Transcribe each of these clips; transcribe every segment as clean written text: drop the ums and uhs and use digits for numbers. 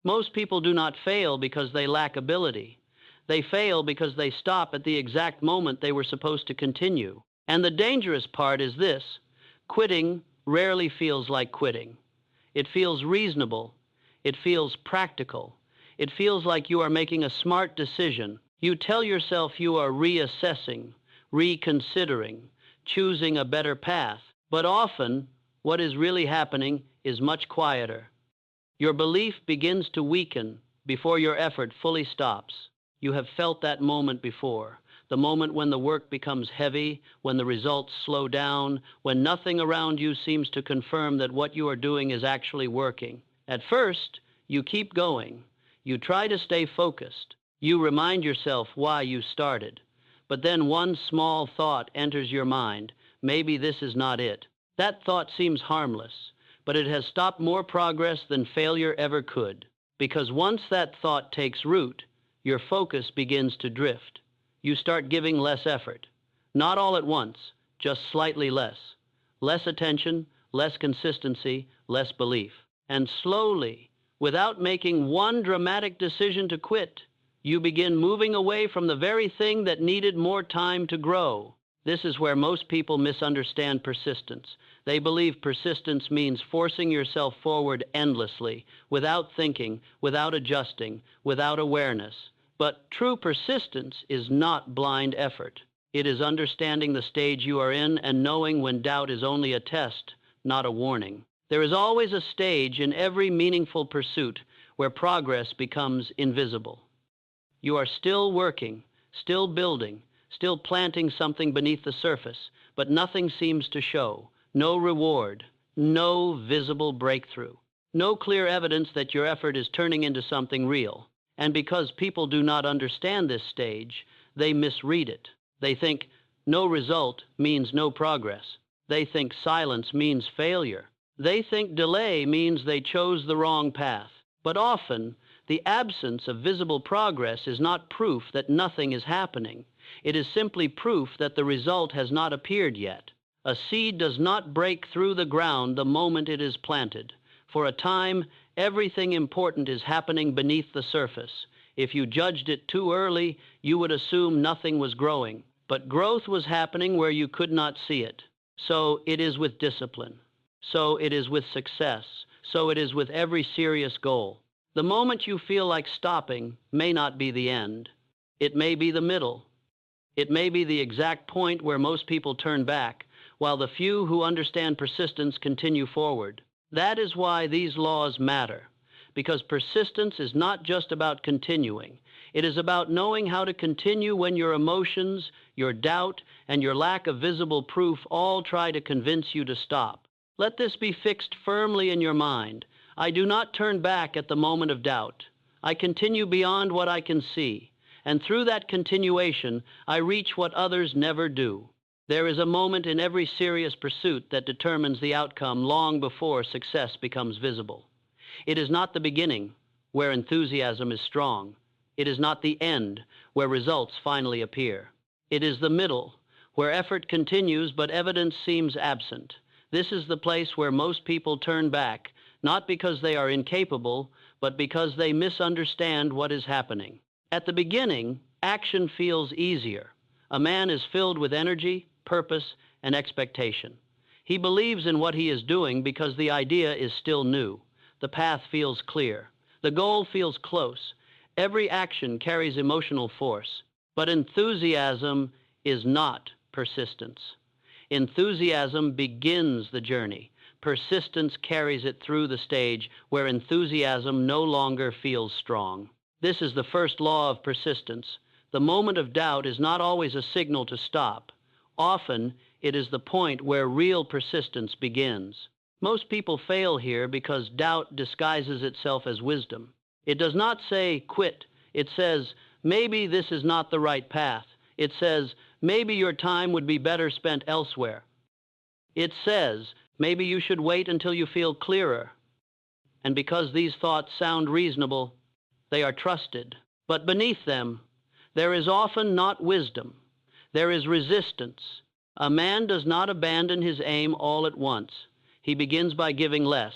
Most people do not fail because they lack ability. They fail because they stop at the exact moment they were supposed to continue. And the dangerous part is this: quitting rarely feels like quitting. It feels reasonable. It feels practical. It feels like you are making a smart decision. You tell yourself you are reassessing, reconsidering, choosing a better path. But often, what is really happening is much quieter. Your belief begins to weaken before your effort fully stops. You have felt that moment before, the moment when the work becomes heavy, when the results slow down, when nothing around you seems to confirm that what you are doing is actually working. At first, you keep going. You try to stay focused. You remind yourself why you started. But then one small thought enters your mind: maybe this is not it. That thought seems harmless, but it has stopped more progress than failure ever could. Because once that thought takes root, your focus begins to drift. You start giving less effort. Not all at once, just slightly less. Less attention, less consistency, less belief. And slowly, without making one dramatic decision to quit, you begin moving away from the very thing that needed more time to grow. This is where most people misunderstand persistence. They believe persistence means forcing yourself forward endlessly, without thinking, without adjusting, without awareness. But true persistence is not blind effort. It is understanding the stage you are in and knowing when doubt is only a test, not a warning. There is always a stage in every meaningful pursuit where progress becomes invisible. You are still working, still building, still planting something beneath the surface, but nothing seems to show. No reward, no visible breakthrough, no clear evidence that your effort is turning into something real. And because people do not understand this stage, they misread it. They think no result means no progress. They think silence means failure. They think delay means they chose the wrong path. But often, the absence of visible progress is not proof that nothing is happening. It is simply proof that the result has not appeared yet. A seed does not break through the ground the moment it is planted. For a time, everything important is happening beneath the surface. If you judged it too early, you would assume nothing was growing. But growth was happening where you could not see it. So it is with discipline. So it is with success. So it is with every serious goal. The moment you feel like stopping may not be the end. It may be the middle. It may be the exact point where most people turn back, while the few who understand persistence continue forward. That is why these laws matter, because persistence is not just about continuing. It is about knowing how to continue when your emotions, your doubt, and your lack of visible proof all try to convince you to stop. Let this be fixed firmly in your mind. I do not turn back at the moment of doubt. I continue beyond what I can see, and through that continuation, I reach what others never do. There is a moment in every serious pursuit that determines the outcome long before success becomes visible. It is not the beginning, where enthusiasm is strong. It is not the end, where results finally appear. It is the middle, where effort continues but evidence seems absent. This is the place where most people turn back, not because they are incapable, but because they misunderstand what is happening. At the beginning, action feels easier. A man is filled with energy, purpose, and expectation. He believes in what he is doing because the idea is still new. The path feels clear. The goal feels close. Every action carries emotional force. But enthusiasm is not persistence. Enthusiasm begins the journey. Persistence carries it through the stage where enthusiasm no longer feels strong. This is the first law of persistence. The moment of doubt is not always a signal to stop. Often, it is the point where real persistence begins. Most people fail here because doubt disguises itself as wisdom. It does not say, quit. It says, maybe this is not the right path. It says, maybe your time would be better spent elsewhere. It says, maybe you should wait until you feel clearer. And because these thoughts sound reasonable, they are trusted. But beneath them, there is often not wisdom. There is resistance. A man does not abandon his aim all at once. He begins by giving less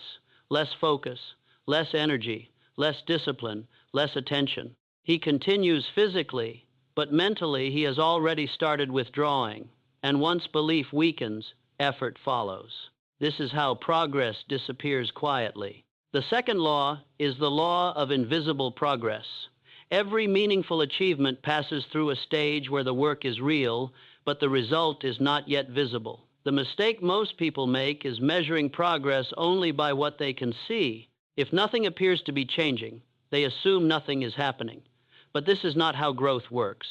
focus, less energy, less discipline, less attention. He continues physically, but mentally he has already started withdrawing, and once belief weakens, effort follows. This is how progress disappears quietly. The second law is the law of invisible progress. Every meaningful achievement passes through a stage where the work is real, but the result is not yet visible. The mistake most people make is measuring progress only by what they can see. If nothing appears to be changing, they assume nothing is happening. But this is not how growth works.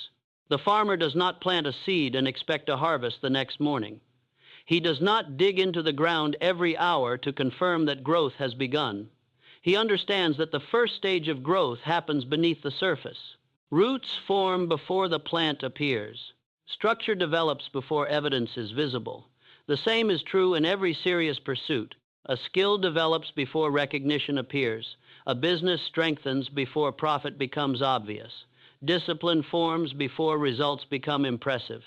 The farmer does not plant a seed and expect a harvest the next morning. He does not dig into the ground every hour to confirm that growth has begun. He understands that the first stage of growth happens beneath the surface. Roots form before the plant appears. Structure develops before evidence is visible. The same is true in every serious pursuit. A skill develops before recognition appears. A business strengthens before profit becomes obvious. Discipline forms before results become impressive.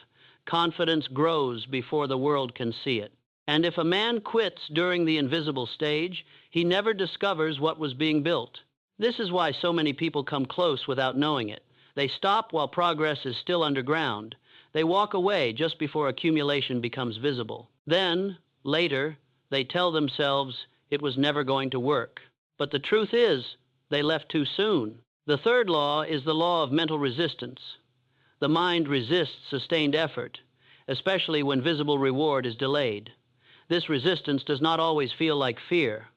Confidence grows before the world can see it. And if a man quits during the invisible stage, he never discovers what was being built. This is why so many people come close without knowing it. They stop while progress is still underground. They walk away just before accumulation becomes visible. Then, later, they tell themselves it was never going to work. But the truth is, they left too soon. The third law is the law of mental resistance. The mind resists sustained effort, especially when visible reward is delayed. This resistance does not always feel like fear.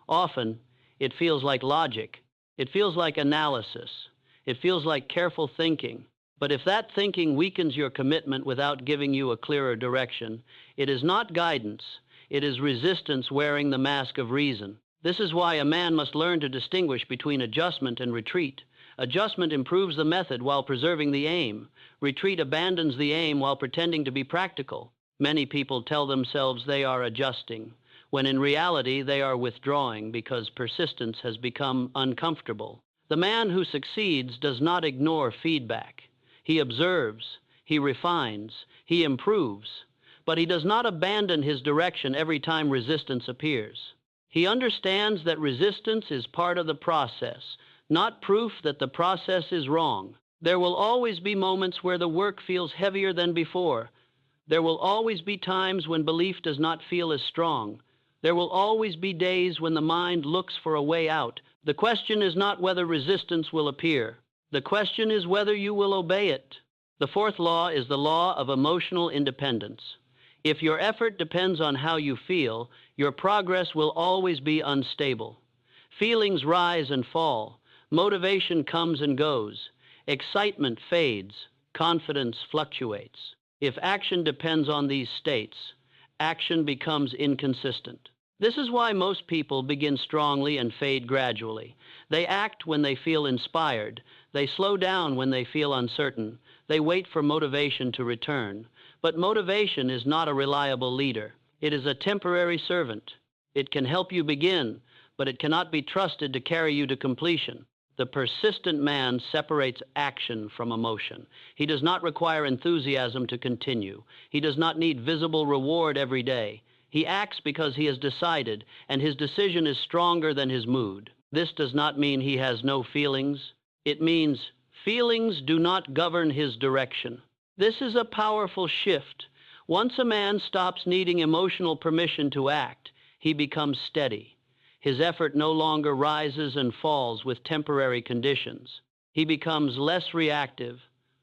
Often, it feels like logic. It feels like analysis. It feels like careful thinking. But if that thinking weakens your commitment without giving you a clearer direction, it is not guidance. It is resistance wearing the mask of reason. This is why a man must learn to distinguish between adjustment and retreat. Adjustment improves the method while preserving the aim. Retreat abandons the aim while pretending to be practical. Many people tell themselves they are adjusting, when in reality they are withdrawing because persistence has become uncomfortable. The man who succeeds does not ignore feedback. He observes, he refines, he improves, but he does not abandon his direction every time resistance appears. He understands that resistance is part of the process, not proof that the process is wrong. There will always be moments where the work feels heavier than before. There will always be times when belief does not feel as strong. There will always be days when the mind looks for a way out. The question is not whether resistance will appear. The question is whether you will obey it. The fourth law is the law of emotional independence. If your effort depends on how you feel, your progress will always be unstable. Feelings rise and fall. Motivation comes and goes. Excitement fades. Confidence fluctuates. If action depends on these states, action becomes inconsistent. This is why most people begin strongly and fade gradually. They act when they feel inspired. They slow down when they feel uncertain. They wait for motivation to return. But motivation is not a reliable leader. It is a temporary servant. It can help you begin, but it cannot be trusted to carry you to completion. The persistent man separates action from emotion. He does not require enthusiasm to continue. He does not need visible reward every day. He acts because he has decided, and his decision is stronger than his mood. This does not mean he has no feelings. It means feelings do not govern his direction. This is a powerful shift. Once a man stops needing emotional permission to act, he becomes steady. His effort no longer rises and falls with temporary conditions. He becomes less reactive,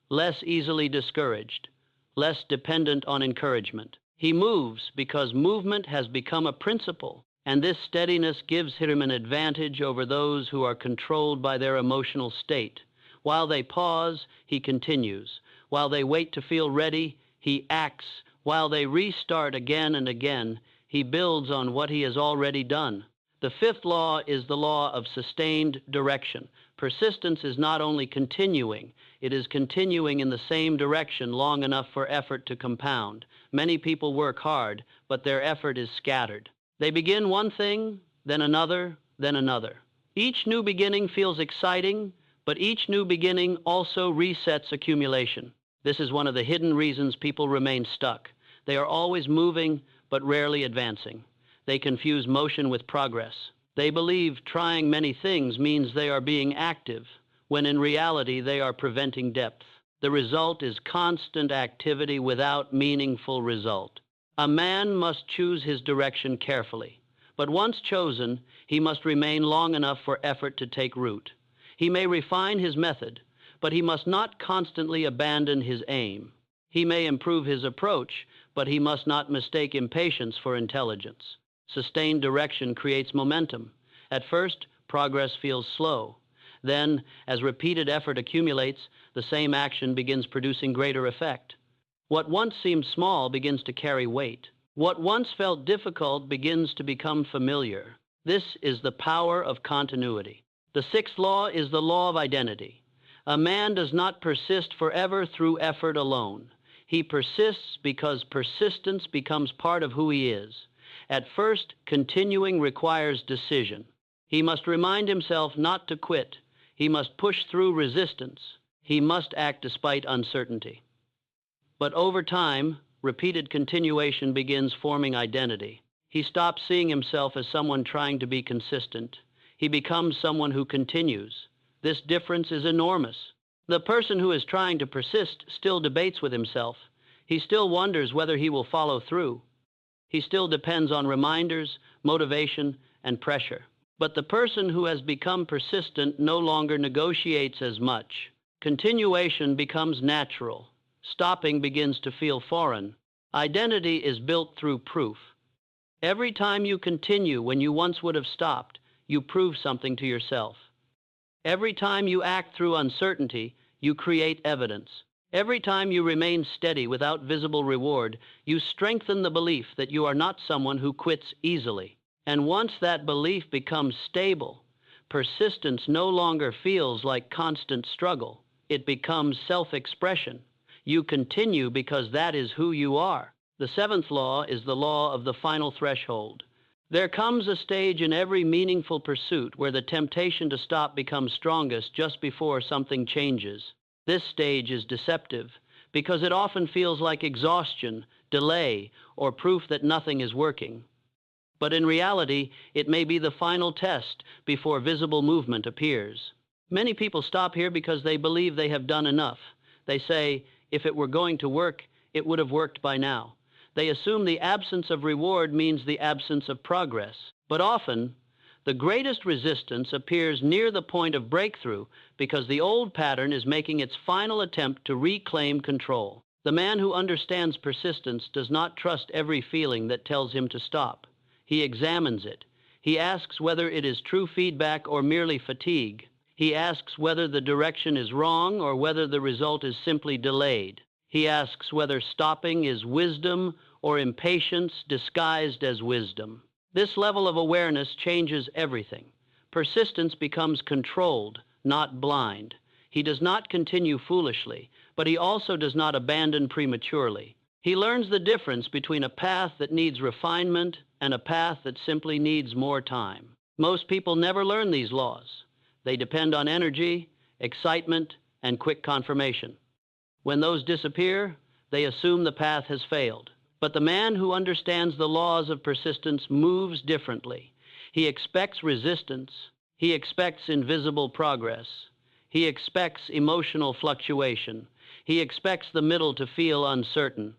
less easily discouraged, less dependent on encouragement. He moves because movement has become a principle, and this steadiness gives him an advantage over those who are controlled by their emotional state. While they pause, he continues. While they wait to feel ready, he acts. While they restart again and again, he builds on what he has already done. The fifth law is the law of sustained direction. Persistence is not only continuing, it is continuing in the same direction long enough for effort to compound. Many people work hard, but their effort is scattered. They begin one thing, then another, then another. Each new beginning feels exciting, but each new beginning also resets accumulation. This is one of the hidden reasons people remain stuck. They are always moving, but rarely advancing. They confuse motion with progress. They believe trying many things means they are being active, when in reality they are preventing depth. The result is constant activity without meaningful result. A man must choose his direction carefully, but once chosen, he must remain long enough for effort to take root. He may refine his method, but he must not constantly abandon his aim. He may improve his approach, but he must not mistake impatience for intelligence. Sustained direction creates momentum. At first, progress feels slow. Then, as repeated effort accumulates, the same action begins producing greater effect. What once seemed small begins to carry weight. What once felt difficult begins to become familiar. This is the power of continuity. The sixth law is the law of identity. A man does not persist forever through effort alone. He persists because persistence becomes part of who he is. At first, continuing requires decision. He must remind himself not to quit. He must push through resistance. He must act despite uncertainty. But over time, repeated continuation begins forming identity. He stops seeing himself as someone trying to be consistent. He becomes someone who continues. This difference is enormous. The person who is trying to persist still debates with himself. He still wonders whether he will follow through. He still depends on reminders, motivation, and pressure. But the person who has become persistent no longer negotiates as much. Continuation becomes natural. Stopping begins to feel foreign. Identity is built through proof. Every time you continue when you once would have stopped, you prove something to yourself. Every time you act through uncertainty, you create evidence. Every time you remain steady without visible reward, you strengthen the belief that you are not someone who quits easily. And once that belief becomes stable, persistence no longer feels like constant struggle. It becomes self-expression. You continue because that is who you are. The seventh law is the law of the final threshold. There comes a stage in every meaningful pursuit where the temptation to stop becomes strongest just before something changes. This stage is deceptive because it often feels like exhaustion, delay, or proof that nothing is working. But in reality, it may be the final test before visible movement appears. Many people stop here because they believe they have done enough. They say, if it were going to work, it would have worked by now. They assume the absence of reward means the absence of progress. But often, the greatest resistance appears near the point of breakthrough because the old pattern is making its final attempt to reclaim control. The man who understands persistence does not trust every feeling that tells him to stop. He examines it. He asks whether it is true feedback or merely fatigue. He asks whether the direction is wrong or whether the result is simply delayed. He asks whether stopping is wisdom or impatience disguised as wisdom. This level of awareness changes everything. Persistence becomes controlled, not blind. He does not continue foolishly, but he also does not abandon prematurely. He learns the difference between a path that needs refinement and a path that simply needs more time. Most people never learn these laws. They depend on energy, excitement, and quick confirmation. When those disappear, they assume the path has failed. But the man who understands the laws of persistence moves differently. He expects resistance. He expects invisible progress. He expects emotional fluctuation. He expects the middle to feel uncertain.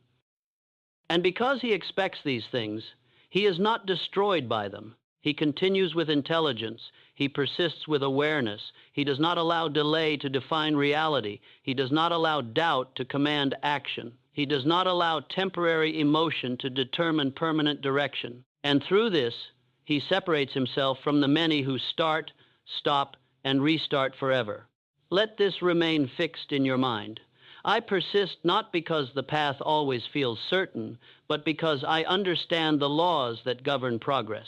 And because he expects these things, he is not destroyed by them. He continues with intelligence. He persists with awareness. He does not allow delay to define reality. He does not allow doubt to command action. He does not allow temporary emotion to determine permanent direction. And through this, he separates himself from the many who start, stop, and restart forever. Let this remain fixed in your mind. I persist not because the path always feels certain, but because I understand the laws that govern progress.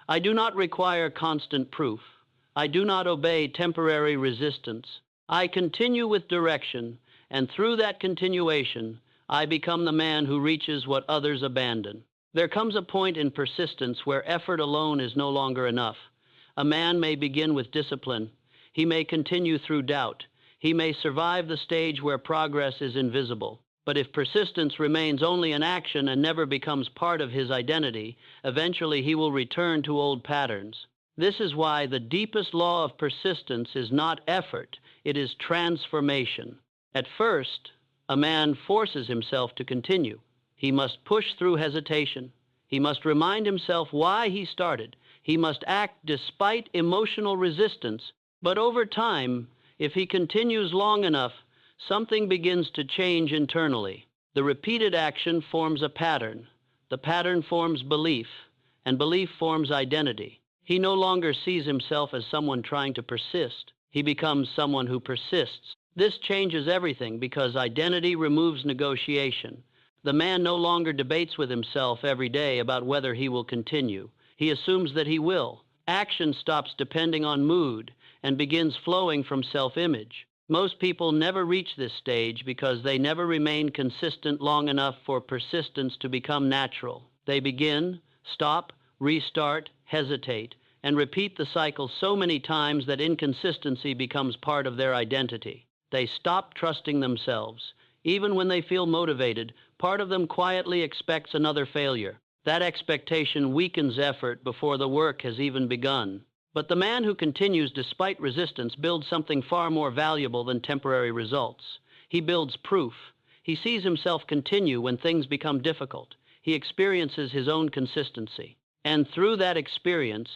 I do not require constant proof. I do not obey temporary resistance. I continue with direction, and through that continuation, I become the man who reaches what others abandon. There comes a point in persistence where effort alone is no longer enough. A man may begin with discipline. He may continue through doubt. He may survive the stage where progress is invisible. But if persistence remains only an action and never becomes part of his identity, eventually he will return to old patterns. This is why the deepest law of persistence is not effort, it is transformation. At first, a man forces himself to continue. He must push through hesitation. He must remind himself why he started. He must act despite emotional resistance. But over time, if he continues long enough, something begins to change internally. The repeated action forms a pattern. The pattern forms belief, and belief forms identity. He no longer sees himself as someone trying to persist. He becomes someone who persists. This changes everything because identity removes negotiation. The man no longer debates with himself every day about whether he will continue. He assumes that he will. Action stops depending on mood and begins flowing from self-image. Most people never reach this stage because they never remain consistent long enough for persistence to become natural. They begin, stop, restart, hesitate, and repeat the cycle so many times that inconsistency becomes part of their identity. They stop trusting themselves. Even when they feel motivated, part of them quietly expects another failure. That expectation weakens effort before the work has even begun. But the man who continues despite resistance builds something far more valuable than temporary results. He builds proof. He sees himself continue when things become difficult. He experiences his own consistency. And through that experience,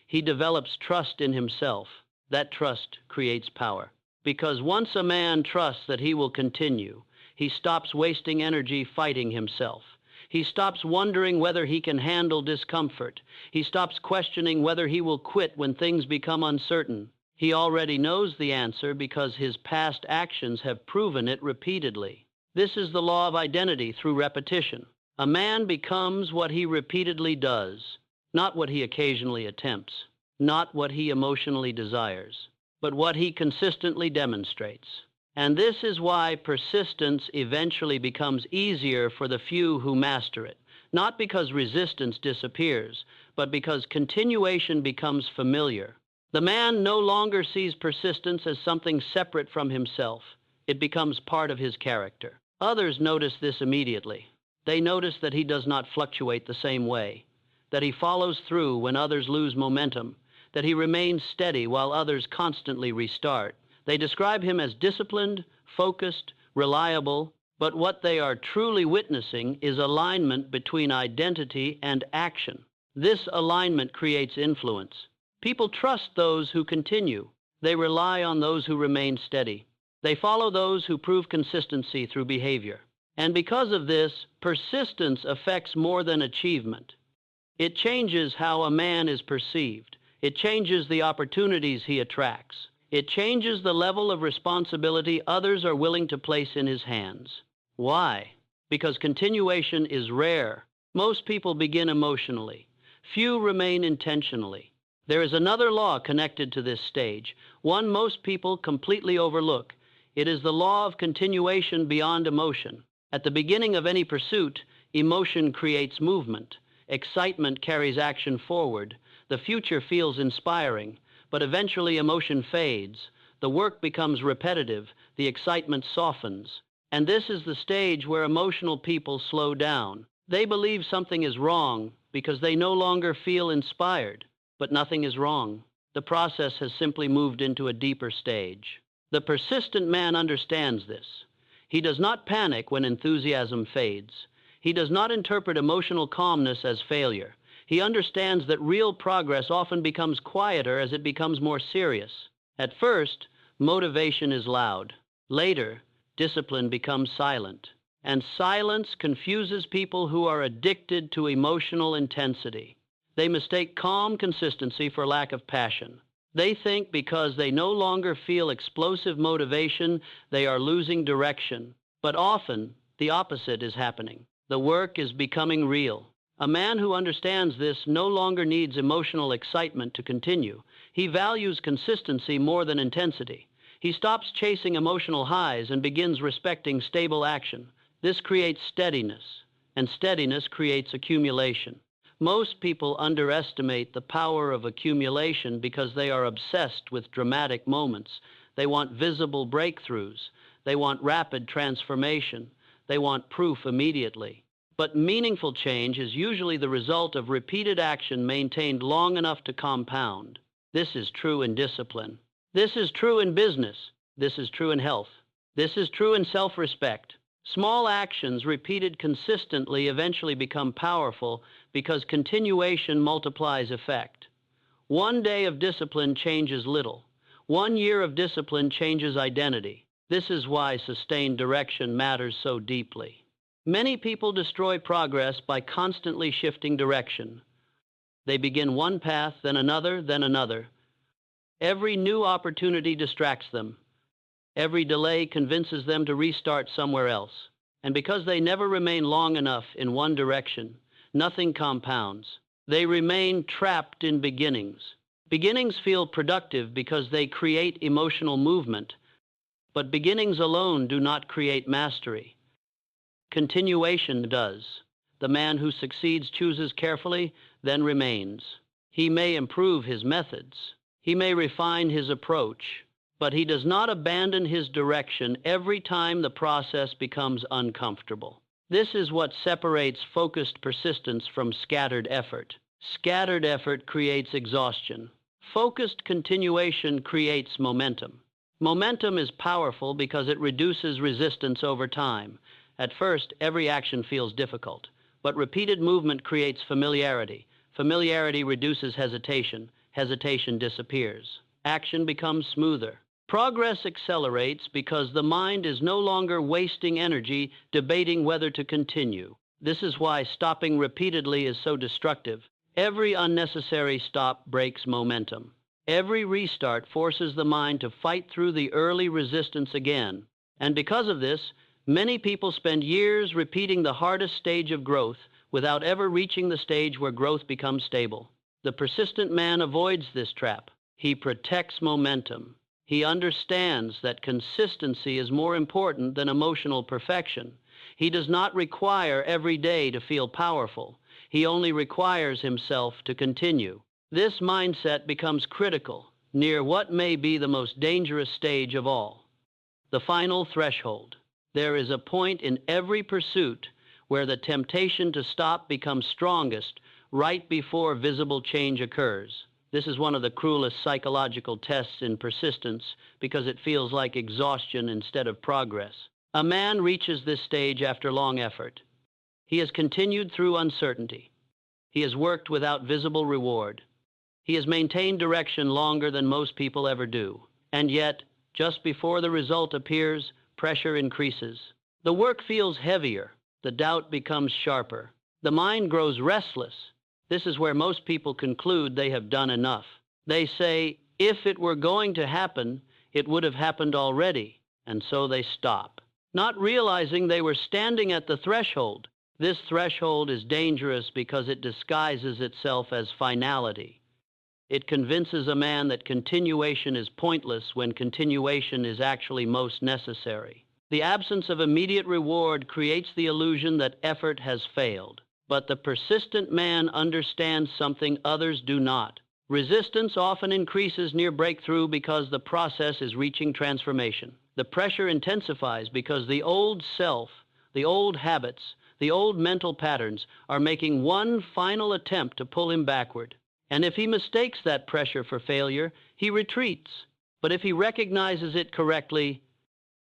he develops trust in himself. That trust creates power. Because once a man trusts that he will continue, he stops wasting energy fighting himself. He stops wondering whether he can handle discomfort. He stops questioning whether he will quit when things become uncertain. He already knows the answer because his past actions have proven it repeatedly. This is the law of identity through repetition. A man becomes what he repeatedly does, not what he occasionally attempts, not what he emotionally desires, but what he consistently demonstrates. And this is why persistence eventually becomes easier for the few who master it, not because resistance disappears, but because continuation becomes familiar. The man no longer sees persistence as something separate from himself. It becomes part of his character. Others notice this immediately. They notice that he does not fluctuate the same way, that he follows through when others lose momentum, that he remains steady while others constantly restart. They describe him as disciplined, focused, reliable, but what they are truly witnessing is alignment between identity and action. This alignment creates influence. People trust those who continue. They rely on those who remain steady. They follow those who prove consistency through behavior. And because of this, persistence affects more than achievement. It changes how a man is perceived. It changes the opportunities he attracts. It changes the level of responsibility others are willing to place in his hands. Why? Because continuation is rare. Most people begin emotionally. Few remain intentionally. There is another law connected to this stage, one most people completely overlook. It is the law of continuation beyond emotion. At the beginning of any pursuit, emotion creates movement. Excitement carries action forward. The future feels inspiring, but eventually emotion fades. The work becomes repetitive. The excitement softens. And this is the stage where emotional people slow down. They believe something is wrong because they no longer feel inspired. But nothing is wrong. The process has simply moved into a deeper stage. The persistent man understands this. He does not panic when enthusiasm fades. He does not interpret emotional calmness as failure. He understands that real progress often becomes quieter as it becomes more serious. At first, motivation is loud. Later, discipline becomes silent. And silence confuses people who are addicted to emotional intensity. They mistake calm consistency for lack of passion. They think because they no longer feel explosive motivation, they are losing direction. But often, the opposite is happening. The work is becoming real. A man who understands this no longer needs emotional excitement to continue. He values consistency more than intensity. He stops chasing emotional highs and begins respecting stable action. This creates steadiness, and steadiness creates accumulation. Most people underestimate the power of accumulation because they are obsessed with dramatic moments. They want visible breakthroughs. They want rapid transformation. They want proof immediately. But meaningful change is usually the result of repeated action maintained long enough to compound. This is true in discipline. This is true in business. This is true in health. This is true in self-respect. Small actions repeated consistently eventually become powerful because continuation multiplies effect. One day of discipline changes little. 1 year of discipline changes identity. This is why sustained direction matters so deeply. Many people destroy progress by constantly shifting direction. They begin one path, then another, then another. Every new opportunity distracts them. Every delay convinces them to restart somewhere else. And because they never remain long enough in one direction, nothing compounds. They remain trapped in beginnings. Beginnings feel productive because they create emotional movement, but beginnings alone do not create mastery. Continuation does. The man who succeeds chooses carefully, then remains. He may improve his methods. He may refine his approach, but he does not abandon his direction every time the process becomes uncomfortable. This is what separates focused persistence from scattered effort. Scattered effort creates exhaustion. Focused continuation creates momentum. Momentum is powerful because it reduces resistance over time. At first, every action feels difficult, but repeated movement creates familiarity. Familiarity reduces hesitation. Hesitation disappears. Action becomes smoother. Progress accelerates because the mind is no longer wasting energy debating whether to continue. This is why stopping repeatedly is so destructive. Every unnecessary stop breaks momentum. Every restart forces the mind to fight through the early resistance again. And because of this, many people spend years repeating the hardest stage of growth without ever reaching the stage where growth becomes stable. The persistent man avoids this trap. He protects momentum. He understands that consistency is more important than emotional perfection. He does not require every day to feel powerful. He only requires himself to continue. This mindset becomes critical near what may be the most dangerous stage of all, the final threshold. There is a point in every pursuit where the temptation to stop becomes strongest right before visible change occurs. This is one of the cruelest psychological tests in persistence because it feels like exhaustion instead of progress. A man reaches this stage after long effort. He has continued through uncertainty. He has worked without visible reward. He has maintained direction longer than most people ever do. And yet, just before the result appears, pressure increases. The work feels heavier. The doubt becomes sharper. The mind grows restless. This is where most people conclude they have done enough. They say, if it were going to happen, it would have happened already, and so they stop, not realizing they were standing at the threshold. This threshold is dangerous because it disguises itself as finality. It convinces a man that continuation is pointless when continuation is actually most necessary. The absence of immediate reward creates the illusion that effort has failed. But the persistent man understands something others do not. Resistance often increases near breakthrough because the process is reaching transformation. The pressure intensifies because the old self, the old habits, the old mental patterns are making one final attempt to pull him backward. And if he mistakes that pressure for failure, he retreats. But if he recognizes it correctly,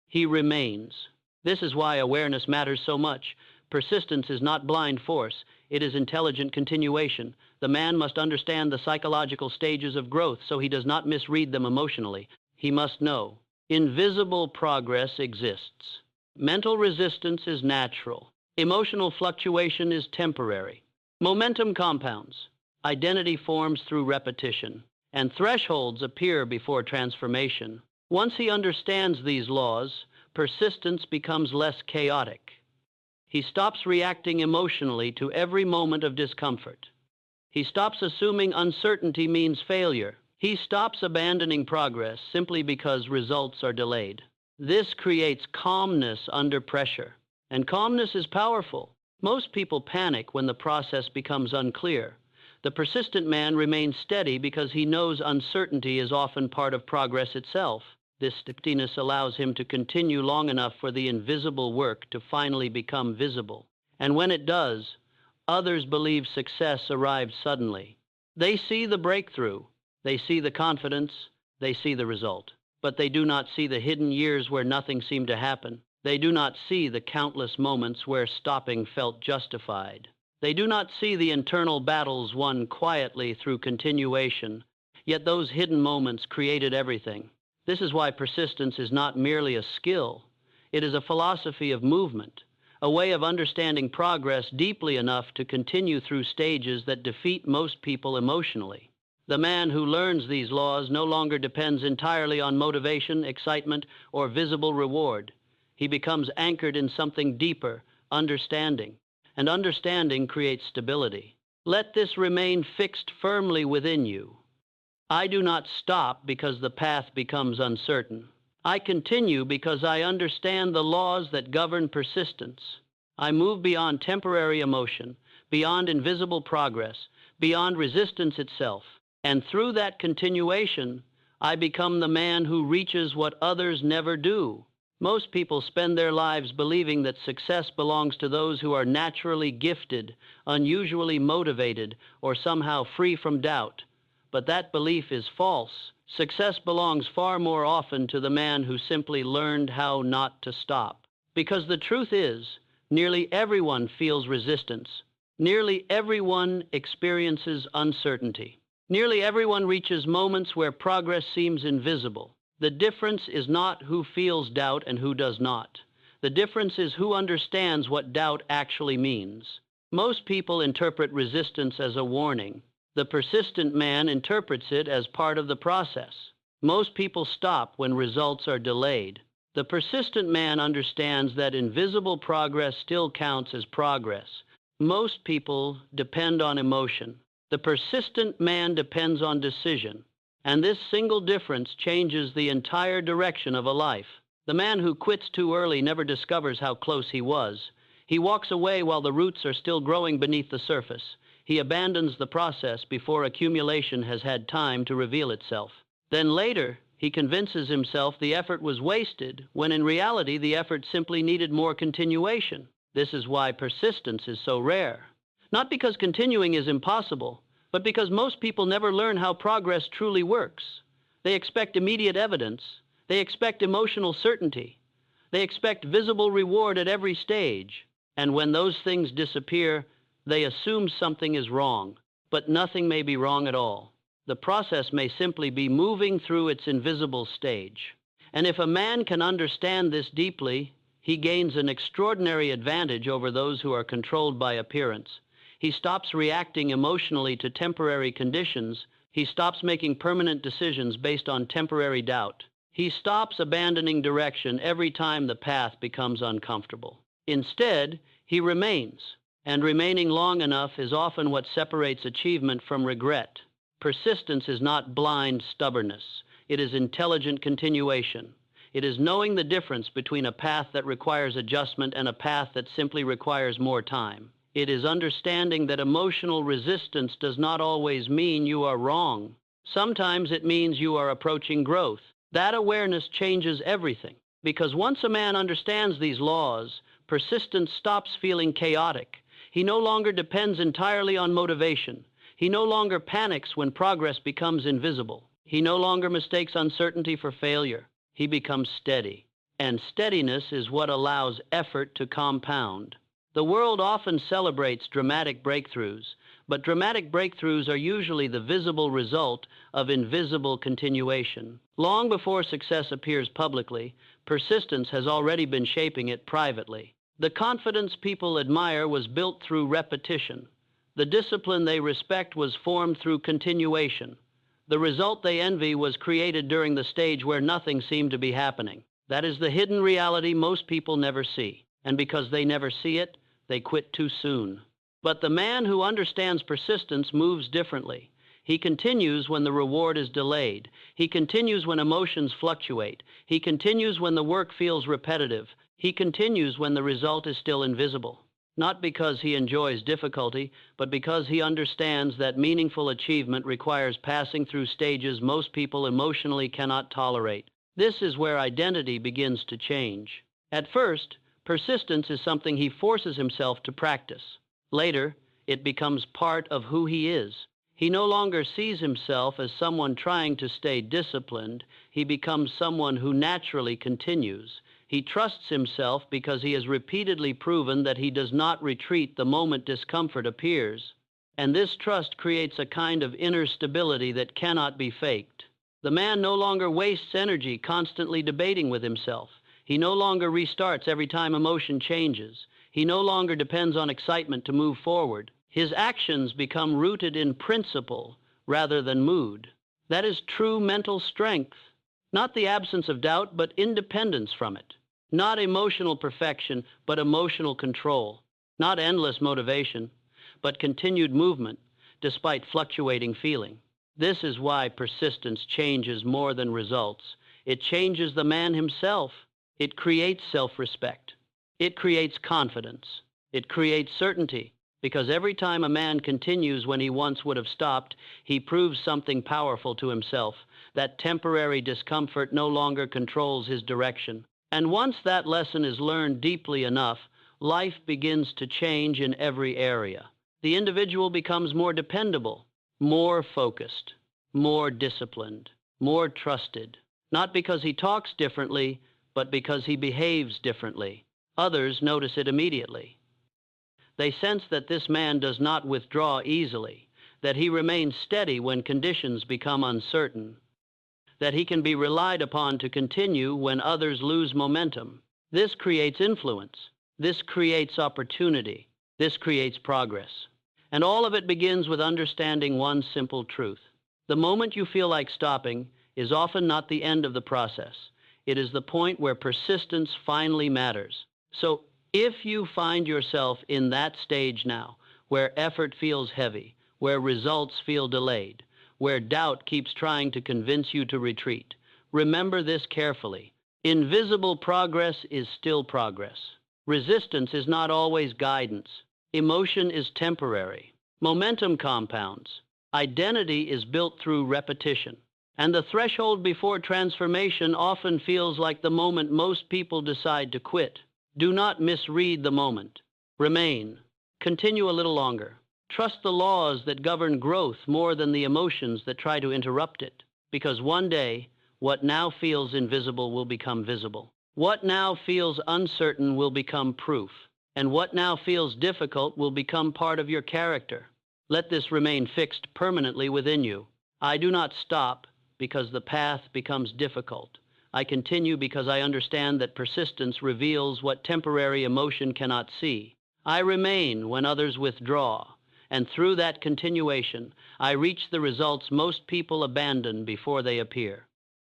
he remains. This is why awareness matters so much. Persistence is not blind force. It is intelligent continuation. The man must understand the psychological stages of growth so he does not misread them emotionally. He must know invisible progress exists. Mental resistance is natural. Emotional fluctuation is temporary. Momentum compounds. Identity forms through repetition. And thresholds appear before transformation. Once he understands these laws, persistence becomes less chaotic. He stops reacting emotionally to every moment of discomfort. He stops assuming uncertainty means failure. He stops abandoning progress simply because results are delayed. This creates calmness under pressure. And calmness is powerful. Most people panic when the process becomes unclear. The persistent man remains steady because he knows uncertainty is often part of progress itself. This steadiness allows him to continue long enough for the invisible work to finally become visible. And when it does, others believe success arrives suddenly. They see the breakthrough, they see the confidence, they see the result. But they do not see the hidden years where nothing seemed to happen. They do not see the countless moments where stopping felt justified. They do not see the internal battles won quietly through continuation, yet those hidden moments created everything. This is why persistence is not merely a skill. It is a philosophy of movement, a way of understanding progress deeply enough to continue through stages that defeat most people emotionally. The man who learns these laws no longer depends entirely on motivation, excitement, or visible reward. He becomes anchored in something deeper, understanding. And understanding creates stability. Let this remain fixed firmly within you. I do not stop because the path becomes uncertain. I continue because I understand the laws that govern persistence. I move beyond temporary emotion, beyond invisible progress, beyond resistance itself. And through that continuation, I become the man who reaches what others never do. Most people spend their lives believing that success belongs to those who are naturally gifted, unusually motivated, or somehow free from doubt. But that belief is false. Success belongs far more often to the man who simply learned how not to stop. Because the truth is, nearly everyone feels resistance. Nearly everyone experiences uncertainty. Nearly everyone reaches moments where progress seems invisible. The difference is not who feels doubt and who does not. The difference is who understands what doubt actually means. Most people interpret resistance as a warning. The persistent man interprets it as part of the process. Most people stop when results are delayed. The persistent man understands that invisible progress still counts as progress. Most people depend on emotion. The persistent man depends on decision. And this single difference changes the entire direction of a life. The man who quits too early never discovers how close he was. He walks away while the roots are still growing beneath the surface. He abandons the process before accumulation has had time to reveal itself. Then later, he convinces himself the effort was wasted, when in reality the effort simply needed more continuation. This is why persistence is so rare. Not because continuing is impossible, but because most people never learn how progress truly works. They expect immediate evidence. They expect emotional certainty. They expect visible reward at every stage. And when those things disappear, they assume something is wrong. But nothing may be wrong at all. The process may simply be moving through its invisible stage. And if a man can understand this deeply, he gains an extraordinary advantage over those who are controlled by appearance. He stops reacting emotionally to temporary conditions. He stops making permanent decisions based on temporary doubt. He stops abandoning direction every time the path becomes uncomfortable. Instead, he remains, and remaining long enough is often what separates achievement from regret. Persistence is not blind stubbornness. It is intelligent continuation. It is knowing the difference between a path that requires adjustment and a path that simply requires more time. It is understanding that emotional resistance does not always mean you are wrong. Sometimes it means you are approaching growth. That awareness changes everything, because once a man understands these laws, persistence stops feeling chaotic. He no longer depends entirely on motivation. He no longer panics when progress becomes invisible. He no longer mistakes uncertainty for failure. He becomes steady. And steadiness is what allows effort to compound. The world often celebrates dramatic breakthroughs, but dramatic breakthroughs are usually the visible result of invisible continuation. Long before success appears publicly, persistence has already been shaping it privately. The confidence people admire was built through repetition. The discipline they respect was formed through continuation. The result they envy was created during the stage where nothing seemed to be happening. That is the hidden reality most people never see. And because they never see it, they quit too soon. But the man who understands persistence moves differently. He continues when the reward is delayed. He continues when emotions fluctuate. He continues when the work feels repetitive. He continues when the result is still invisible. Not because he enjoys difficulty, but because he understands that meaningful achievement requires passing through stages most people emotionally cannot tolerate. This is where identity begins to change. At first, Persistence is something he forces himself to practice. Later, it becomes part of who he is. He no longer sees himself as someone trying to stay disciplined. He becomes someone who naturally continues. He trusts himself because he has repeatedly proven that he does not retreat the moment discomfort appears. And this trust creates a kind of inner stability that cannot be faked. The man no longer wastes energy constantly debating with himself. He no longer restarts every time emotion changes. He no longer depends on excitement to move forward. His actions become rooted in principle rather than mood. That is true mental strength. Not the absence of doubt, but independence from it. Not emotional perfection, but emotional control. Not endless motivation, but continued movement despite fluctuating feeling. This is why persistence changes more than results. It changes the man himself. It creates self-respect. It creates confidence. It creates certainty, because every time a man continues when he once would have stopped, he proves something powerful to himself. That temporary discomfort no longer controls his direction. And once that lesson is learned deeply enough, life begins to change in every area. The individual becomes more dependable, more focused, more disciplined, more trusted, not because he talks differently, but because he behaves differently. Others notice it immediately. They sense that this man does not withdraw easily, that he remains steady when conditions become uncertain, that he can be relied upon to continue when others lose momentum. This creates influence. This creates opportunity. This creates progress. And all of it begins with understanding one simple truth. The moment you feel like stopping is often not the end of the process. It is the point where persistence finally matters. So if you find yourself in that stage now, where effort feels heavy, where results feel delayed, where doubt keeps trying to convince you to retreat, remember this carefully. Invisible progress is still progress. Resistance is not always guidance. Emotion is temporary. Momentum compounds. Identity is built through repetition. And the threshold before transformation often feels like the moment most people decide to quit. Do not misread the moment. Remain. Continue a little longer. Trust the laws that govern growth more than the emotions that try to interrupt it. Because one day, what now feels invisible will become visible. What now feels uncertain will become proof. And what now feels difficult will become part of your character. Let this remain fixed permanently within you. I do not stop because the path becomes difficult. I continue because I understand that persistence reveals what temporary emotion cannot see. I remain when others withdraw, and through that continuation, I reach the results most people abandon before they appear.